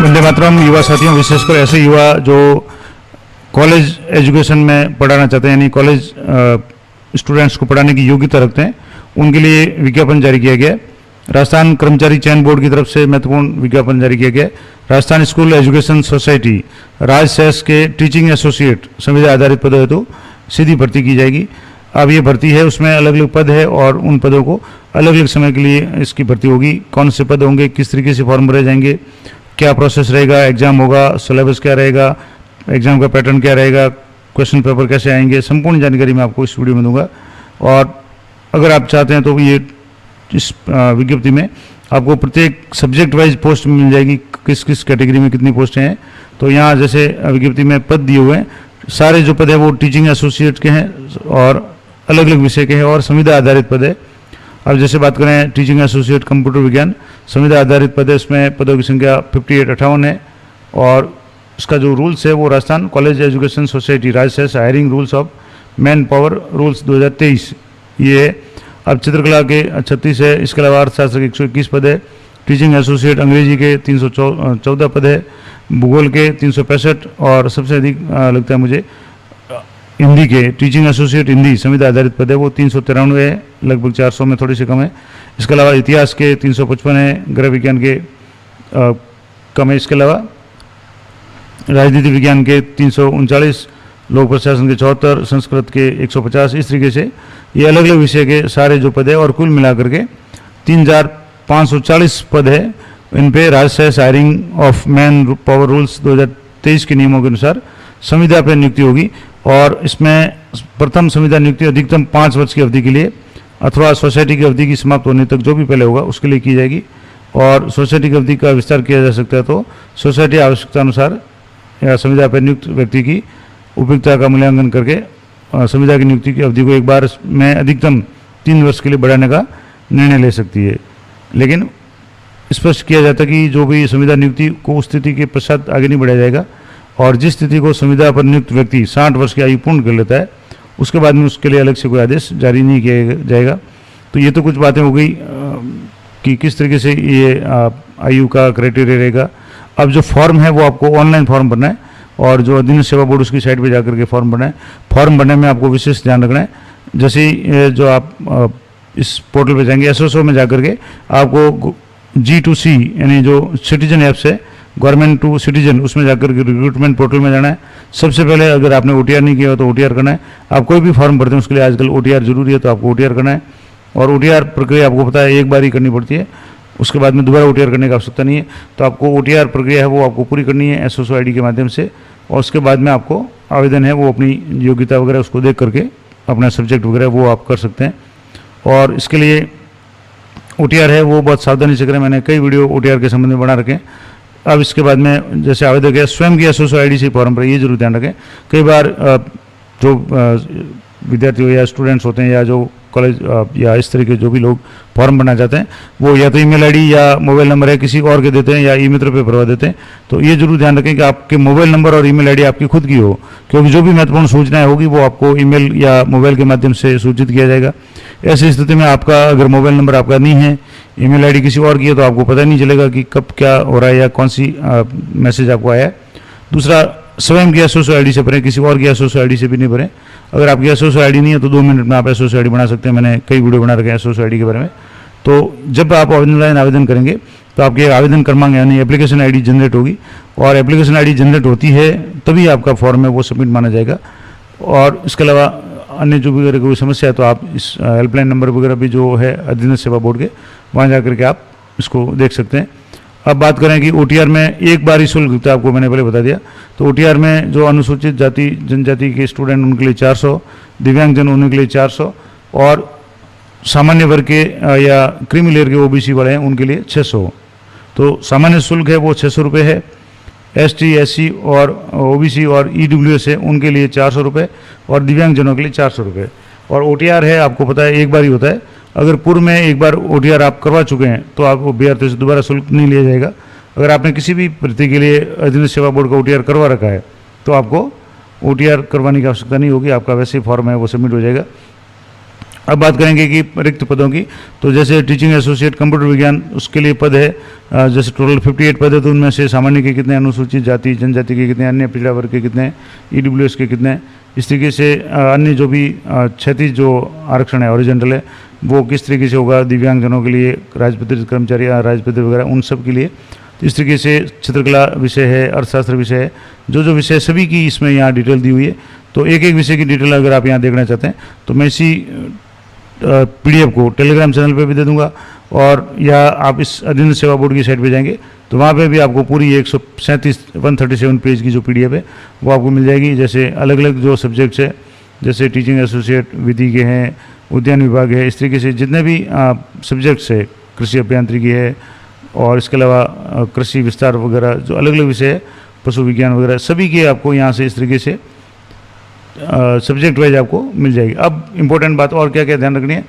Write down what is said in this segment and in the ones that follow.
वंदे मातरम। युवा साथियों, विशेषकर ऐसे युवा जो कॉलेज एजुकेशन में पढ़ाना चाहते हैं, यानी कॉलेज स्टूडेंट्स को पढ़ाने की योग्यता रखते हैं, उनके लिए विज्ञापन जारी किया गया। राजस्थान कर्मचारी चयन बोर्ड की तरफ से महत्वपूर्ण विज्ञापन जारी किया गया। राजस्थान स्कूल एजुकेशन सोसाइटी राजसेस के टीचिंग एसोसिएट संविदा आधारित पदों हेतु सीधी भर्ती की जाएगी। अब ये भर्ती है, उसमें अलग अलग पद है और उन पदों को अलग अलग समय के लिए इसकी भर्ती होगी। कौन से पद होंगे, किस तरीके से फॉर्म भरे जाएंगे, क्या प्रोसेस रहेगा, एग्जाम होगा, सिलेबस क्या रहेगा, एग्जाम का पैटर्न क्या रहेगा, क्वेश्चन पेपर कैसे आएंगे, संपूर्ण जानकारी मैं आपको इस वीडियो में दूंगा। और अगर आप चाहते हैं तो ये इस विज्ञप्ति में आपको प्रत्येक सब्जेक्ट वाइज पोस्ट मिल जाएगी, किस किस कैटेगरी में कितनी पोस्टें हैं। तो यहाँ जैसे विज्ञप्ति में पद दिए हुए हैं, सारे जो पद है वो टीचिंग एसोसिएट के हैं और अलग अलग विषय के हैं और संविदा आधारित पद है। अब जैसे बात करें टीचिंग एसोसिएट कंप्यूटर विज्ञान संविदा आधारित पद है, इसमें पदों की संख्या 58 है और इसका जो रूल्स है वो राजस्थान कॉलेज एजुकेशन सोसाइटी राजसेस hiring rules of manpower rules 2023 ये है। अब चित्रकला के 36 है, इसके अलावा अर्थशास्त्र के 121 पद है, टीचिंग एसोसिएट अंग्रेजी के 314 पद है, भूगोल के 365 और सबसे अधिक लगता है मुझे हिंदी के टीचिंग एसोसिएट हिंदी संविदा आधारित पद है वो 393 है, लगभग 400 में थोड़ी सी कम है। इसके अलावा इतिहास के 355 है, गृह विज्ञान के कम है। इसके अलावा राजनीति विज्ञान के 339, लोक प्रशासन के 74, संस्कृत के 150, इस तरीके से ये अलग अलग विषय के सारे जो पद है और कुल मिलाकर के 3540 पद है। इन पे राजसेस hiring of manpower rules 2023 के नियमों के अनुसार संविदा पर नियुक्ति होगी और इसमें प्रथम संविदा नियुक्ति अधिकतम 5 वर्ष की अवधि के लिए अथवा सोसाइटी की अवधि की समाप्त होने तक जो भी पहले होगा उसके लिए की जाएगी। और सोसाइटी की अवधि का विस्तार किया जा सकता है तो सोसाइटी आवश्यकता अनुसार या संविदा पर नियुक्त व्यक्ति की उपयुक्तता का मूल्यांकन करके संविदा की नियुक्ति की अवधि को एक बार में अधिकतम 3 वर्ष के लिए बढ़ाने का निर्णय ले सकती है। लेकिन स्पष्ट किया जाता है कि जो भी संविदा नियुक्ति को उस स्थिति के पश्चात आगे नहीं बढ़ाया जाएगा और जिस स्थिति को संविदा पर नियुक्त व्यक्ति 60 वर्ष की आयु पूर्ण कर लेता है उसके बाद में उसके लिए अलग से कोई आदेश जारी नहीं किया जाएगा। तो ये तो कुछ बातें हो गई कि किस तरीके से ये आयु का क्राइटेरिया रहेगा। अब जो फॉर्म है वो आपको ऑनलाइन फॉर्म भरना है और जो अधीनस्थ सेवा बोर्ड उसकी साइट पे जाकर के फॉर्म भरना है। फॉर्म भरने में आपको विशेष ध्यान रखना है, जैसे जो आप इस पोर्टल पे जाएंगे SSO में जाकर के आपको G2C यानी जो सिटीजन ऐप्स है गवर्नमेंट टू सिटीजन, उसमें जाकर के रिक्रूटमेंट पोर्टल में जाना है। सबसे पहले अगर आपने OTR नहीं किया हो तो OTR करना है। आप कोई भी फॉर्म भरते हैं उसके लिए आजकल OTR जरूरी है तो आपको OTR करना है और OTR प्रक्रिया आपको पता है एक बार ही करनी पड़ती है, उसके बाद में दोबारा OTR करने की आवश्यकता नहीं है। तो आपको OTR प्रक्रिया है वो आपको पूरी करनी है SSO ID के माध्यम से और उसके बाद में आपको आवेदन है वो अपनी योग्यता वगैरह उसको देख करके अपना सब्जेक्ट वगैरह वो आप कर सकते हैं। और इसके लिए OTR है वो बहुत सावधानी से करें, मैंने कई वीडियो OTR के संबंध में बना रखे हैं। अब इसके बाद में जैसे आवेदक है स्वयं की SSO ID से फॉर्म पर ये जरूर ध्यान रखें। कई बार जो विद्यार्थी या स्टूडेंट्स होते हैं या जो कॉलेज या इस तरह के जो भी लोग फॉर्म भरना चाहते हैं वो या तो ईमेल ID या मोबाइल नंबर है किसी और के देते हैं या ई-मित्र पे भरवा देते हैं। तो ये जरूर ध्यान रखें कि आपके मोबाइल नंबर और ईमेल ID आपकी खुद की हो, क्योंकि जो भी महत्वपूर्ण सूचनाएं होगी वो आपको ईमेल या मोबाइल के माध्यम से सूचित किया जाएगा। ऐसी स्थिति में आपका अगर मोबाइल नंबर आपका नहीं है, ईमेल ID किसी और की है, तो आपको पता नहीं चलेगा कि कब क्या हो रहा है या कौन सी मैसेज आपको आया है। दूसरा, स्वयं की SSO ID से भरें, किसी और की SSO ID से भी नहीं भरें। अगर आपकी SSO ID नहीं है तो 2 मिनट में आप SSO ID बना सकते हैं, मैंने कई वीडियो बना रखे हैं SSO ID के बारे में। तो जब आप ऑनलाइन आवेदन करेंगे तो आपके आवेदन क्रमांक यानी एप्लीकेशन ID जनरेट होगी और एप्लीकेशन ID जनरेट होती है तभी आपका फॉर्म है वो सबमिट माना जाएगा। और इसके अलावा अन्य जो भी कोई समस्या है तो आप इस हेल्पलाइन नंबर वगैरह भी जो है अधीनस्थ सेवा बोर्ड के, वहाँ जा करके आप इसको देख सकते हैं। अब बात करें कि OTR में एक बार ही शुल्क होता है, आपको मैंने पहले बता दिया। तो OTR में जो अनुसूचित जाति जनजाति के स्टूडेंट उनके लिए 400, दिव्यांगजन उनके लिए 400 और सामान्य वर्ग के या क्रीमी लेयर के OBC वाले हैं उनके लिए 600। तो सामान्य शुल्क है वो 600 रुपये है। ST SC और OBC और EWS है उनके लिए 400 रुपये और दिव्यांगजनों के लिए 400 रुपये। और OTR है आपको पता है एक बार ही होता है। अगर पूर्व में एक बार OTR आप करवा चुके हैं तो आपको अभ्यर्थी से दोबारा शुल्क नहीं लिया जाएगा। अगर आपने किसी भी भर्ती के लिए अधीनस्थ सेवा बोर्ड का OTR करवा रखा है तो आपको OTR करवाने की आवश्यकता नहीं होगी, आपका वैसे ही फॉर्म है वो सबमिट हो जाएगा। अब बात करेंगे कि रिक्त पदों की। तो जैसे टीचिंग एसोसिएट कंप्यूटर विज्ञान, उसके लिए पद है जैसे टोटल 58 पद है, तो उनमें से सामान्य के कितने, अनुसूचित जाति जनजाति के कितने, अन्य पिछड़ा वर्ग के कितने, ईडब्ल्यूएस के कितने, इस तरीके से अन्य जो भी क्षैतिज जो आरक्षण है हॉरिजॉन्टल है वो किस तरीके से होगा, दिव्यांगजनों के लिए, राजपत्रित कर्मचारी, राजपत्रित वगैरह उन सब के लिए। तो इस तरीके से चित्रकला विषय है, अर्थशास्त्र विषय है, जो जो विषय सभी की इसमें यहाँ डिटेल दी हुई है। तो एक एक विषय की डिटेल अगर आप यहाँ देखना चाहते हैं तो मैं इसी पीडीएफ को टेलीग्राम चैनल पे भी दे दूंगा, और या आप इस अधीन सेवा बोर्ड की साइट पे जाएंगे तो वहाँ पे भी आपको पूरी 137 पेज की जो पीडीएफ है वो आपको मिल जाएगी। जैसे अलग अलग जो सब्जेक्ट्स है, जैसे टीचिंग एसोसिएट विधि के हैं, उद्यान विभाग है, इस तरीके से जितने भी सब्जेक्ट्स है, कृषि अभियांत्रिकी है, और इसके अलावा कृषि विस्तार वगैरह जो अलग अलग विषय है, पशु विज्ञान वगैरह, सभी के आपको यहाँ से इस तरीके से सब्जेक्ट वाइज आपको मिल जाएगी। अब इम्पोर्टेंट बात और क्या क्या ध्यान रखनी है,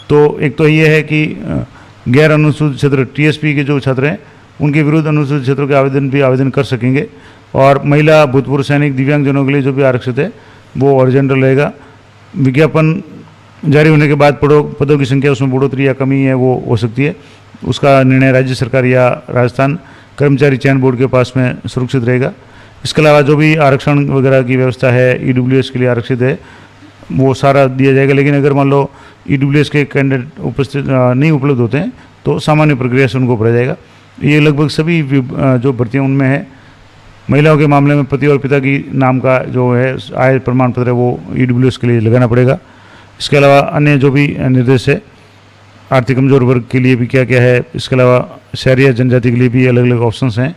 तो एक तो ये है कि गैर अनुसूचित क्षेत्र टीएसपी के जो छात्र हैं उनके विरुद्ध अनुसूचित क्षेत्रों के आवेदन कर सकेंगे, और महिला, भूतपूर्व सैनिक, दिव्यांगजनों के लिए जो भी आरक्षित है वो हॉरिजॉन्टल रहेगा। विज्ञापन जारी होने के बाद पदों की संख्या उसमें बढ़ोतरी या कमी है वो हो सकती है, उसका निर्णय राज्य सरकार या राजस्थान कर्मचारी चयन बोर्ड के पास में सुरक्षित रहेगा। इसके अलावा जो भी आरक्षण वगैरह की व्यवस्था है, ईडब्ल्यूएस के लिए आरक्षित है, वो सारा दिया जाएगा। लेकिन अगर मान लो ईडब्ल्यूएस के कैंडिडेट उपस्थित नहीं उपलब्ध होते हैं तो सामान्य प्रक्रिया से उनको भरा जाएगा। ये लगभग सभी जो भर्तियाँ उनमें है। महिलाओं के मामले में पति और पिता की नाम का जो है आय प्रमाण पत्र है वो ईडब्ल्यूएस के लिए लगाना पड़ेगा। इसके अलावा अन्य जो भी निर्देश है, आर्थिक कमजोर वर्ग के लिए भी क्या क्या है, इसके अलावा शहरी या जनजाति के लिए भी अलग अलग ऑप्शंस हैं।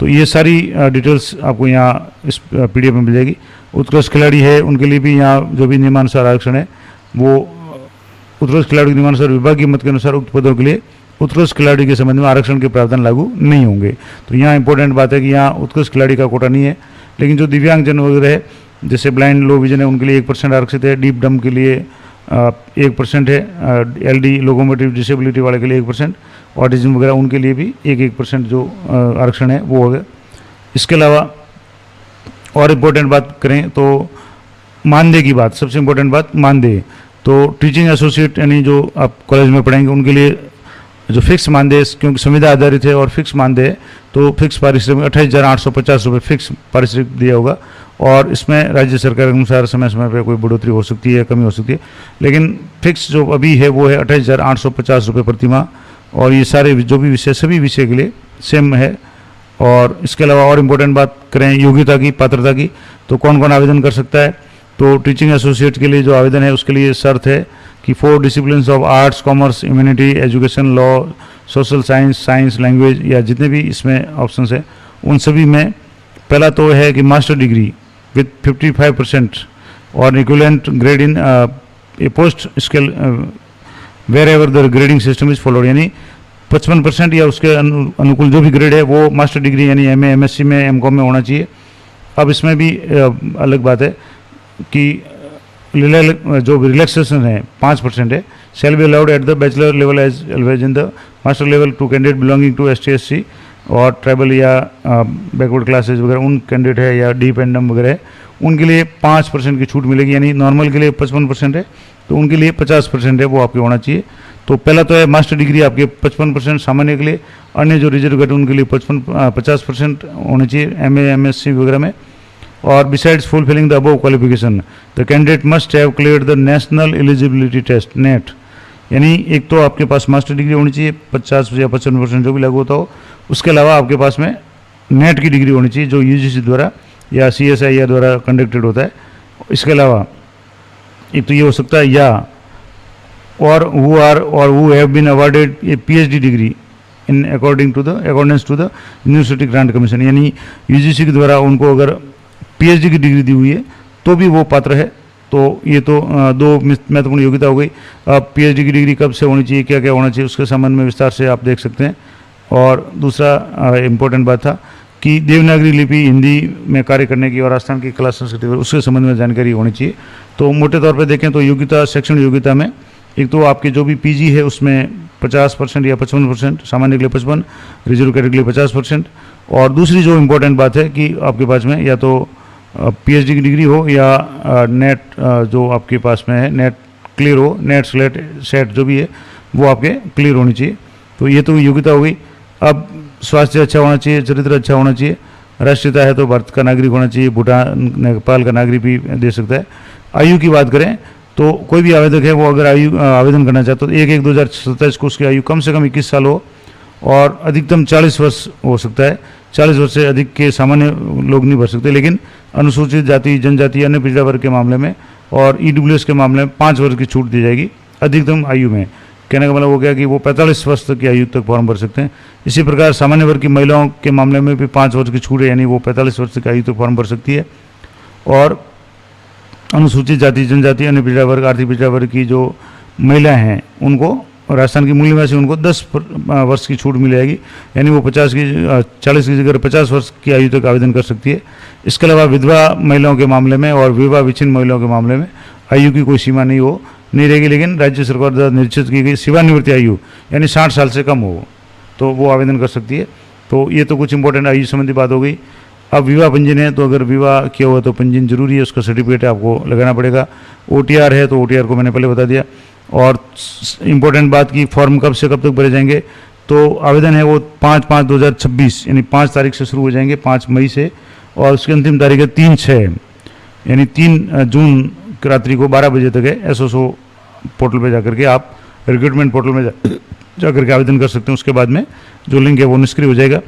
तो ये सारी डिटेल्स आपको यहाँ इस पीडीएफ में मिल जाएगी। उत्कृष्ट खिलाड़ी है उनके लिए भी यहाँ जो भी नियमानुसार आरक्षण है वो उत्कृष्ट खिलाड़ी के नियमानुसार विभागीय मत के अनुसार उक्त पदों के लिए उत्कृष्ट खिलाड़ी के संबंध में आरक्षण के प्रावधान लागू नहीं होंगे। तो यहाँ इंपॉर्टेंट बात है कि यहाँ उत्कृष्ट खिलाड़ी का कोटा नहीं है, लेकिन जो दिव्यांगजन वगैरह है, जैसे ब्लाइंड, लो विजन है, उनके लिए 1% आरक्षित है, डीप डम के लिए 1% है, एलडी लोकोमोटिव डिसेबिलिटी वाले के लिए 1%, ऑटिज्म वगैरह उनके लिए भी 1% जो आरक्षण है वो होगा। इसके अलावा और इम्पोर्टेंट बात करें तो मानदेय की बात, सबसे इम्पोर्टेंट बात मानदेय। तो टीचिंग एसोसिएट यानी जो आप कॉलेज में पढ़ाएंगे उनके लिए जो फिक्स मानदेय, क्योंकि संविदा आधारित है और फिक्स मानदेय है, तो फिक्स पारिश्रमिक 28,850 रुपये फिक्स पारिश्रमिक दिया होगा, और इसमें राज्य सरकार के अनुसार समय समय पर कोई बढ़ोतरी हो सकती है, कमी हो सकती है, लेकिन फिक्स जो अभी है वो है 28,850 रुपये प्रति माह, और ये सारे जो भी विषय सभी विषय के लिए सेम है। और इसके अलावा और इम्पोर्टेंट बात करें योग्यता की, पात्रता की, तो कौन कौन आवेदन कर सकता है। तो टीचिंग एसोसिएट के लिए जो आवेदन है उसके लिए शर्त है कि 4 disciplines of arts, commerce, humanity, education, law, social science, language, या जितने भी इसमें ऑप्शंस है उन सभी में पहला तो है कि मास्टर डिग्री विथ 55% और equivalent grade in a post scale wherever the grading system is followed, यानी 55% या उसके अनुकूल जो भी ग्रेड है वो मास्टर डिग्री यानी एमए, एमएससी में, एमकॉम में होना चाहिए। अब इसमें भी अलग बात है कि जो रिलैक्सेशन है 5% है, shall be allowed at the bachelor level as was in the master level to candidate belonging to ST/SC और ट्राइबल या बैकवर्ड क्लासेज वगैरह उन कैंडिडेट है, या डी पेंडम वगैरह है, उनके लिए 5% की छूट मिलेगी। यानी नॉर्मल के लिए 55% है तो उनके लिए 50% है वो आपके होना चाहिए। तो पहला तो है मास्टर डिग्री आपके 55% सामान्य के लिए, अन्य जो रिजर्व कैटेगरी उनके लिए 50% होने चाहिए MA, MSc वगैरह में। और besides fulfilling the above qualification the candidate must have cleared the national eligibility test NET, यानी एक तो आपके पास मास्टर डिग्री होनी चाहिए 50 या 55% जो भी लागू होता हो, उसके अलावा आपके पास में नेट की डिग्री होनी चाहिए जो UGC द्वारा या CSIR द्वारा कंडक्टेड होता है। इसके अलावा एक तो ये हो सकता है या और who have been awarded a PhD degree in accordance to the university grant commission, यानी UGC के द्वारा उनको अगर PhD की डिग्री दी हुई है तो भी वो पात्र है। तो ये तो दो महत्वपूर्ण योग्यता हो गई। अब PhD की डिग्री कब से होनी चाहिए, क्या क्या होना चाहिए, उसके संबंध में विस्तार से आप देख सकते हैं। और दूसरा इम्पोर्टेंट बात था कि देवनागरी लिपि हिंदी में कार्य करने की और राजस्थान की कला संस्कृति उसके संबंध में जानकारी होनी चाहिए। तो मोटे तौर पर देखें तो योग्यता, शैक्षणिक योग्यता में एक तो आपके जो भी PG है उसमें 50% या 55%, सामान्य के लिए 55%, रिजर्व कैटेगरी के लिए 50%। और दूसरी जो इम्पोर्टेंट बात है कि आपके पास में या तो PhD की डिग्री हो या नेट जो आपके पास में है, नेट क्लियर हो, नेट स्लेट सेट जो भी है वो आपके क्लियर होनी चाहिए। तो ये तो योग्यता हो गई। अब स्वास्थ्य अच्छा होना चाहिए, चरित्र अच्छा होना चाहिए, राष्ट्रीयता है तो भारत का नागरिक होना चाहिए, भूटान नेपाल का नागरिक भी दे सकता है। आयु की बात करें तो कोई भी आवेदक है वो अगर आवेदन करना चाहता तो 1/1/2027 को उसकी आयु कम से कम 21 साल हो और अधिकतम 40 वर्ष हो सकता है। 40 वर्ष से अधिक के सामान्य लोग नहीं भर सकते, लेकिन अनुसूचित जाति जनजाति अन्य पिछड़ा वर्ग के मामले में और ईडब्ल्यूएस के मामले में 5 वर्ष की छूट दी जाएगी अधिकतम आयु में। कहने का मतलब हो गया कि वो 45 वर्ष तक की आयु तक फॉर्म भर सकते हैं। इसी प्रकार सामान्य वर्ग की महिलाओं के मामले में भी 5 वर्ष की छूट है, यानी वो 45 वर्ष की आयु तक फॉर्म भर सकती है। और अनुसूचित जाति जनजाति अन्य पिछड़ा वर्ग आर्थिक पिछड़ा वर्ग की जो महिलाएं हैं उनको राजस्थान की मूल्य में से उनको 10 वर्ष की छूट मिल जाएगी, यानी वो 40 की जगह 50 वर्ष की आयु तक आवेदन कर सकती है। इसके अलावा विधवा महिलाओं के मामले में और विवाह विच्छिन्न महिलाओं के मामले में आयु की कोई सीमा नहीं रहेगी, लेकिन राज्य सरकार द्वारा निश्चित की गई सेवानिवृत्ति आयु यानी 60 साल से कम हो तो वो आवेदन कर सकती है। तो ये तो कुछ इंपॉर्टेंट आयु संबंधी बात हो गई। अब विवाह पंजीयन है तो अगर विवाह किया हुआ तो पंजीयन जरूरी है, उसका सर्टिफिकेट आपको लगाना पड़ेगा। ओटीआर है तो ओटीआर को मैंने पहले बता दिया। और इम्पोर्टेंट बात की फॉर्म कब से कब तक भरे जाएंगे, तो आवेदन है वो 5/5/2026 यानी 5 तारीख से शुरू हो जाएंगे, 5 मई से, और उसकी अंतिम तारीख है 3/6 यानी 3 जून रात्रि को 12 बजे तक है। एसओसो पोर्टल पे जाकर के आप रिक्रूटमेंट पोर्टल में जाकर के आवेदन कर सकते हैं। उसके बाद में जो लिंक है वो निष्क्रिय हो जाएगा।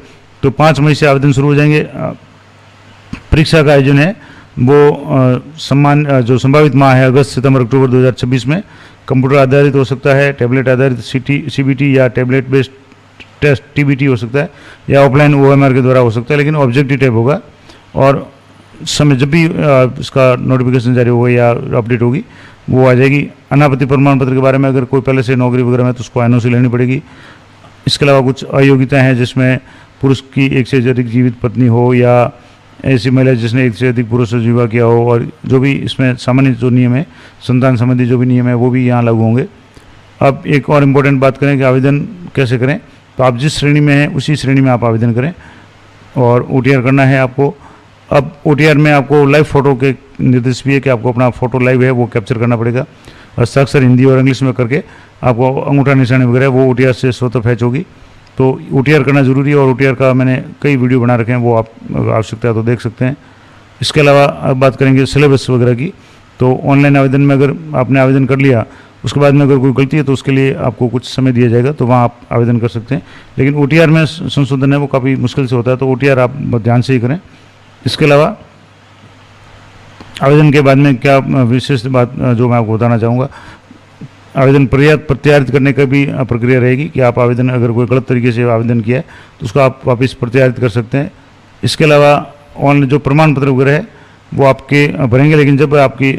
तो 5 मई से आवेदन शुरू हो जाएंगे। परीक्षा का आयोजन है वो जो संभावित माह है अगस्त सितंबर अक्टूबर 2026 में कंप्यूटर आधारित हो सकता है, टैबलेट आधारित सीबीटी या टैबलेट बेस्ड टेस्ट टीबीटी हो सकता है, या ऑफलाइन ओएमआर के द्वारा हो सकता है, लेकिन ऑब्जेक्टिव टाइप होगा। और समय जब भी इसका नोटिफिकेशन जारी होगा या अपडेट होगी वो आ जाएगी। अनापत्ति प्रमाण पत्र के बारे में अगर कोई पहले से नौकरी वगैरह में तो उसको एनओसी लेनी पड़ेगी। इसके अलावा कुछ अयोग्यताएँ हैं जिसमें पुरुष की 1 से अधिक जीवित पत्नी हो या ऐसी महिला जिसने 1 से अधिक पुरुष से विवाह किया हो, और जो भी इसमें सामान्य जो नियम है संतान संबंधी जो भी नियम है वो भी यहाँ लागू होंगे। अब एक और इम्पोर्टेंट बात करें कि आवेदन कैसे करें, तो आप जिस श्रेणी में हैं उसी श्रेणी में आप आवेदन करें और ओटीआर करना है आपको। अब ओटीआर में आपको लाइव फोटो के निर्देश भी है कि आपको अपना फोटो लाइव है वो कैप्चर करना पड़ेगा, और हस्ताक्षर हिंदी और इंग्लिश में करके आपको अंगूठा निशानी वगैरह वो ओटीआर से स्वतः फैच होगी। तो ओटीआर करना जरूरी है, और ओटीआर का मैंने कई वीडियो बना रखे हैं, वो आप आवश्यकता है तो देख सकते हैं। इसके अलावा अब बात करेंगे सिलेबस वगैरह की। तो ऑनलाइन आवेदन में अगर आपने आवेदन कर लिया उसके बाद में अगर कोई गलती है तो उसके लिए आपको कुछ समय दिया जाएगा, तो वहाँ आप आवेदन कर सकते हैं। लेकिन ओटीआर में संशोधन है वो काफ़ी मुश्किल से होता है, तो ओटीआर आप ध्यान से ही करें। इसके अलावा आवेदन के बाद में क्या विशेष बात जो मैं आपको बताना चाहूँगा, आवेदन प्रत्यारित करने का भी प्रक्रिया रहेगी कि आप आवेदन अगर कोई गलत तरीके से आवेदन किया है तो उसको आप वापस प्रत्यारित कर सकते हैं। इसके अलावा ऑनलाइन जो प्रमाण पत्र वगैरह है वो आपके भरेंगे, लेकिन जब आपकी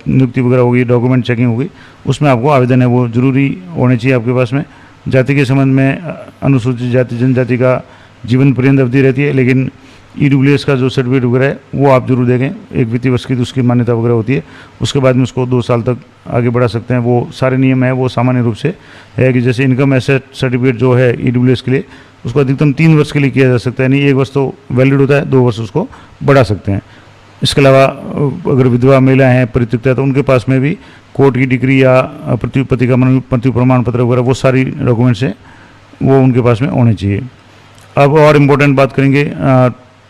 नियुक्ति वगैरह होगी, डॉक्यूमेंट चेकिंग होगी, उसमें आपको आवेदन है वो जरूरी होने चाहिए आपके पास में। जाति के संबंध में अनुसूचित जाति जनजाति का जीवन पर्यंत अवधि रहती है, लेकिन ईडब्ल्यूएस का जो सर्टिफिकेट वगैरह है वो आप जरूर देखें। 1 वित्तीय वर्ष की तो उसकी मान्यता वगैरह होती है, उसके बाद में उसको 2 साल तक आगे बढ़ा सकते हैं। वो सारे नियम है वो सामान्य रूप से है कि जैसे इनकम एसेट सर्टिफिकेट जो है ईडब्ल्यूएस के लिए उसको अधिकतम 3 वर्ष के लिए किया जा सकता है, यानी 1 वर्ष तो वैलिड होता है, 2 वर्ष उसको बढ़ा सकते हैं। इसके अलावा अगर विधवा महिला हैं परित्यक्ता तो उनके पास में भी कोर्ट की डिग्री या पति का मृत्यु प्रमाण पत्र वगैरह वो सारी डॉक्यूमेंट्स हैं वो उनके पास में होने चाहिए। अब और इम्पोर्टेंट बात करेंगे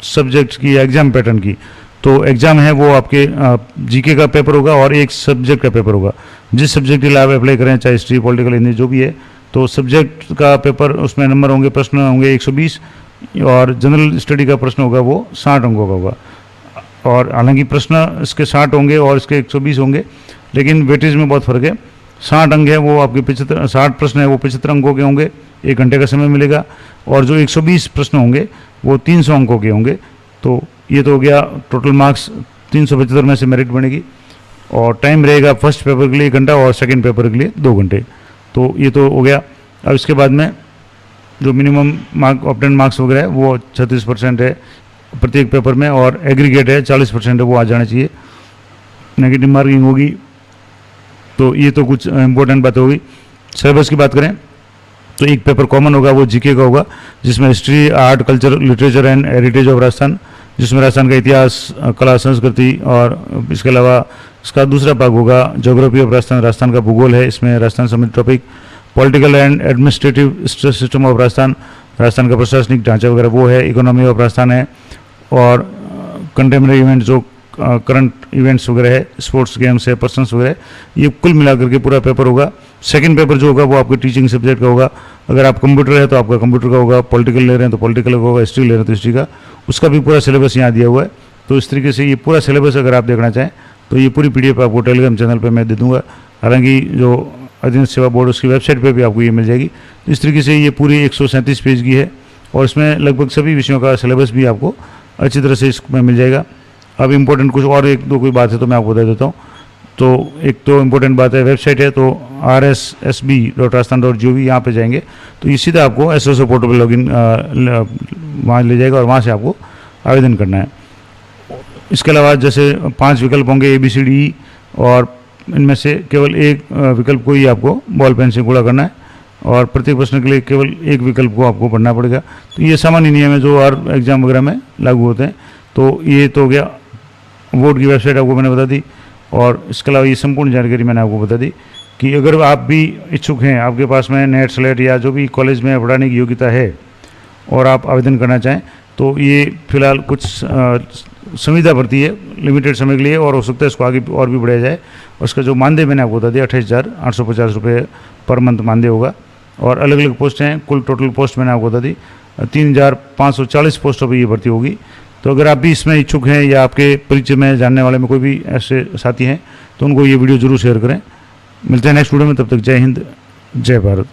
सब्जेक्ट्स की या एग्जाम पैटर्न की। तो एग्जाम है वो आपके जीके का पेपर होगा और एक सब्जेक्ट का पेपर होगा। जिस सब्जेक्ट के लिए आप अप्लाई करें, चाहे हिस्ट्री पॉलिटिकल हिंदी जो भी है, तो सब्जेक्ट का पेपर उसमें नंबर होंगे, प्रश्न होंगे 120, और जनरल स्टडी का प्रश्न होगा वो 60 अंकों का होगा। और हालांकि प्रश्न इसके 60 होंगे और इसके 120 होंगे, लेकिन वेटेज में बहुत फर्क है। 60 अंक है वो आपके 60 प्रश्न है वो 75 अंकों के होंगे, 1 घंटे का समय मिलेगा, और जो 120 प्रश्न होंगे वो 300 अंकों के होंगे। तो ये तो हो गया टोटल मार्क्स, 375 में से मेरिट बनेगी, और टाइम रहेगा फर्स्ट पेपर के लिए 1 घंटा और सेकंड पेपर के लिए 2 घंटे। तो ये तो हो गया। अब इसके बाद में जो मिनिमम मार्क ऑब्टेन मार्क्स वगैरह है वो 36% है प्रत्येक पेपर में, और एग्रीगेट है 40% है वो आ जाना चाहिए। नेगेटिव मार्किंग होगी। तो ये तो कुछ इंपॉर्टेंट बात होगी। सिलेबस की बात करें तो एक पेपर कॉमन होगा वो जीके का होगा, जिसमें history, art, culture, literature and heritage of Rajasthan, जिसमें राजस्थान का इतिहास, कला, संस्कृति, और इसके अलावा इसका दूसरा भाग होगा ज्योग्राफी ऑफ राजस्थान, राजस्थान का भूगोल है, इसमें राजस्थान संबंधित topic, political and administrative system of Rajasthan, Rajasthan का प्रशासनिक ढांचा वगैरह वो है, इकोनॉमी ऑफ राजस्थान है, और कंटेम्प्रेरी इवेंट जो करंट इवेंट्स वगैरह है, स्पोर्ट्स गेम्स है, पर्सन्स वगैरह, ये कुल मिलाकर के पूरा पेपर होगा। सेकंड पेपर जो होगा वो आपके टीचिंग सब्जेक्ट का होगा। अगर आप कंप्यूटर है तो आपका कंप्यूटर का होगा, पॉलिटिकल ले रहे हैं तो पॉलिटिकल का होगा, हिस्ट्री ले रहे हैं तो हिस्ट्री का, उसका भी पूरा सिलेबस यहाँ दिया हुआ है। तो इस तरीके से ये पूरा सिलेबस अगर आप देखना चाहें तो ये पूरी PDF आपको टेलीग्राम चैनल पर मैं दे दूँगा। हालांकि जो अधीनस्थ सेवा बोर्ड उसकी वेबसाइट पर भी आपको ये मिल जाएगी। तो इस तरीके से ये पूरी 137 पेज की है और इसमें लगभग सभी विषयों का सिलेबस भी आपको अच्छी तरह से इसमें मिल जाएगा। अब इम्पोर्टेंट कुछ और एक दो कोई बात है तो मैं आपको बता देता हूँ। तो एक तो इम्पोर्टेंट बात है, वेबसाइट है तो rssb.rajasthan.gov, यहाँ पे जाएंगे तो ये सीधा आपको SSO पोर्टल पर लॉगिन वहाँ ले जाएगा और वहाँ से आपको आवेदन करना है। इसके अलावा जैसे 5 विकल्प होंगे ABCD, और इनमें से केवल एक विकल्प को ही आपको बॉल पेन से गुणा करना है और प्रत्येक प्रश्न के लिए केवल एक विकल्प को आपको पढ़ना पड़ेगा। तो ये सामान्य नियम है जो हर एग्जाम वगैरह में लागू होते हैं। तो ये तो हो गया, बोर्ड की वेबसाइट आपको मैंने बता दी, और इसके अलावा ये संपूर्ण जानकारी मैंने आपको बता दी कि अगर आप भी इच्छुक हैं, आपके पास में नेट स्लेट या जो भी कॉलेज में पढ़ाने की योग्यता है और आप आवेदन करना चाहें तो ये फिलहाल कुछ संविदा भर्ती है लिमिटेड समय के लिए, और हो सकता है इसको आगे और भी बढ़ाया जाए। उसका जो मानदेय मैंने आपको बता दिया 28,850 रुपये पर मंथ मानदेय होगा, और अलग अलग पोस्ट हैं, कुल टोटल पोस्ट मैंने आपको बता दी 3,540 पोस्टों पर ये भर्ती होगी। तो अगर आप भी इसमें इच्छुक हैं या आपके परिचय में जानने वाले में कोई भी ऐसे साथी हैं तो उनको ये वीडियो जरूर शेयर करें। मिलते हैं नेक्स्ट वीडियो में, तब तक जय हिंद, जय भारत।